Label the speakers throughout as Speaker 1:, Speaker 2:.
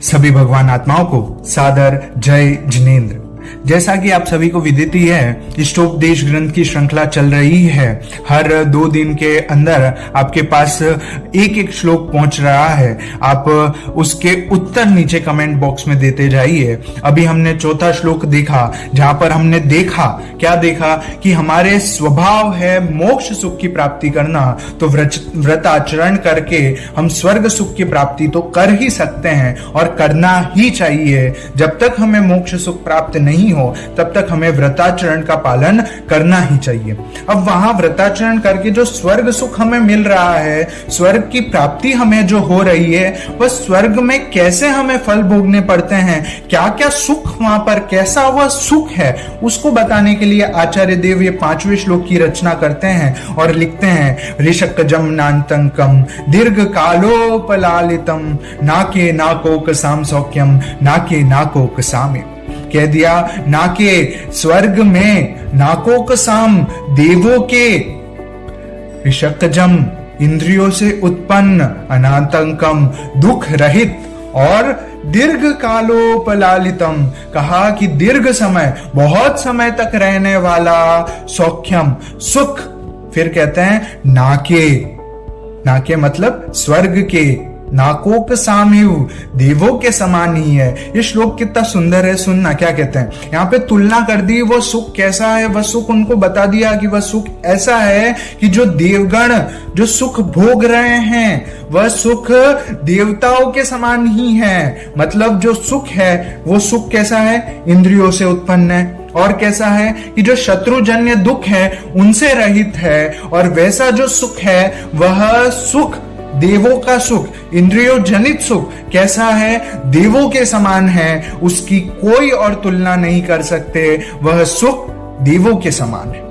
Speaker 1: सभी भगवान आत्माओं को सादर जय जिनेन्द्र। जैसा कि आप सभी को विदित ही है, इष्टोपदेश ग्रंथ की श्रृंखला चल रही है। हर 2 दिन के अंदर आपके पास एक एक श्लोक पहुंच रहा है। आप उसके उत्तर नीचे कमेंट बॉक्स में देते जाइए। अभी हमने 4था श्लोक देखा, जहां पर हमने क्या देखा कि हमारे स्वभाव है मोक्ष सुख की प्राप्ति करना, तो व्रत आचरण करके हम स्वर्ग सुख की प्राप्ति तो कर ही सकते हैं और करना ही चाहिए। जब तक हमें मोक्ष सुख प्राप्त नहीं हो तब तक हमें व्रताचरण का पालन करना ही चाहिए। अब वहां व्रताचरण करके जो स्वर्ग सुख हमें मिल रहा है, स्वर्ग की प्राप्ति हमें जो हो रही है, वह स्वर्ग में कैसे हमें फल भोगने पड़ते हैं, क्या क्या सुख वहां पर, कैसा वह सुख है, उसको बताने के लिए आचार्य देव ये 5वें श्लोक की रचना करते हैं और लिखते हैं, ऋषकजम नान्तंकम दीर्घ कालोपलालितम नाके नाकोक साम सौख्यम नाके नाकोक साम्य। कह दिया, नाके स्वर्ग में नाकोक साम देवों के, ऋषकजम इंद्रियों से उत्पन्न, अनातंकम दुख रहित और दीर्घ कालोपलालितम, कहा कि दीर्घ समय, बहुत समय तक रहने वाला, सौख्यम सुख। फिर कहते हैं नाके मतलब स्वर्ग के, नाकोक साम्यु देवों के समान ही है। ये श्लोक कितना सुंदर है, सुनना क्या कहते हैं। यहाँ पे तुलना कर दी, वो सुख कैसा है, वह सुख उनको बता दिया कि वह सुख ऐसा है कि जो देवगण जो सुख भोग रहे हैं वह सुख देवताओं के समान ही है। मतलब जो सुख है वो सुख कैसा है, इंद्रियों से उत्पन्न है, और कैसा है कि जो शत्रुजन्य दुख है उनसे रहित है, और वैसा जो सुख है वह सुख देवों का सुख, इंद्रियों जनित सुख कैसा है, देवों के समान है, उसकी कोई और तुलना नहीं कर सकते, वह सुख देवों के समान है।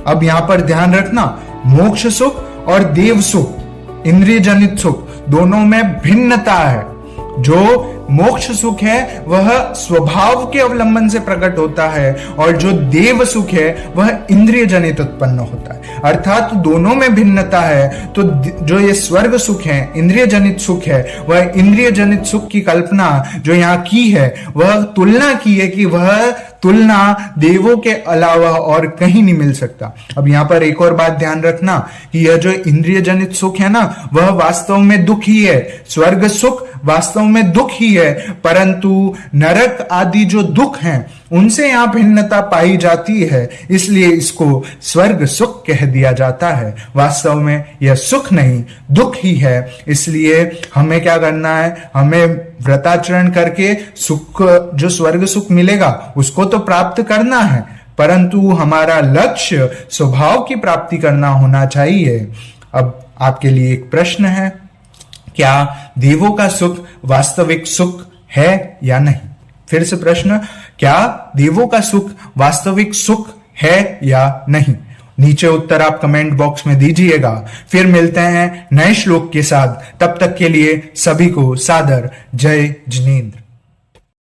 Speaker 1: अब यहां पर ध्यान रखना, मोक्ष सुख और देव सुख, इंद्रिय जनित सुख, दोनों में भिन्नता है। जो मोक्ष सुख है वह स्वभाव के अवलंबन से प्रकट होता है, और जो देव सुख है वह इंद्रिय जनित उत्पन्न होता है। अर्थात दोनों में भिन्नता है। तो जो ये स्वर्ग सुख है, इंद्रिय जनित सुख है, वह इंद्रिय जनित सुख की कल्पना जो यहाँ की है, वह तुलना की है कि वह तुलना देवों के अलावा और कहीं नहीं मिल सकता। अब यहाँ पर एक और बात ध्यान रखना कि यह जो इंद्रिय जनित सुख है ना, वह वास्तव में दुख ही है। स्वर्ग सुख वास्तव में दुख ही है, परंतु नरक आदि जो दुख हैं उनसे यहां भिन्नता पाई जाती है, इसलिए इसको स्वर्ग सुख कह दिया जाता है। वास्तव में यह सुख नहीं, दुख ही है। इसलिए हमें क्या करना है, हमें व्रताचरण करके सुख, जो स्वर्ग सुख मिलेगा उसको तो प्राप्त करना है, परंतु हमारा लक्ष्य स्वभाव की प्राप्ति करना होना चाहिए। अब आपके लिए एक प्रश्न है, क्या देवों का सुख वास्तविक सुख है या नहीं? फिर से प्रश्न, क्या देवों का सुख वास्तविक सुख है या नहीं? नीचे उत्तर आप कमेंट बॉक्स में दीजिएगा। फिर मिलते हैं नए श्लोक के साथ, तब तक के लिए सभी को सादर जय जिनेन्द्र।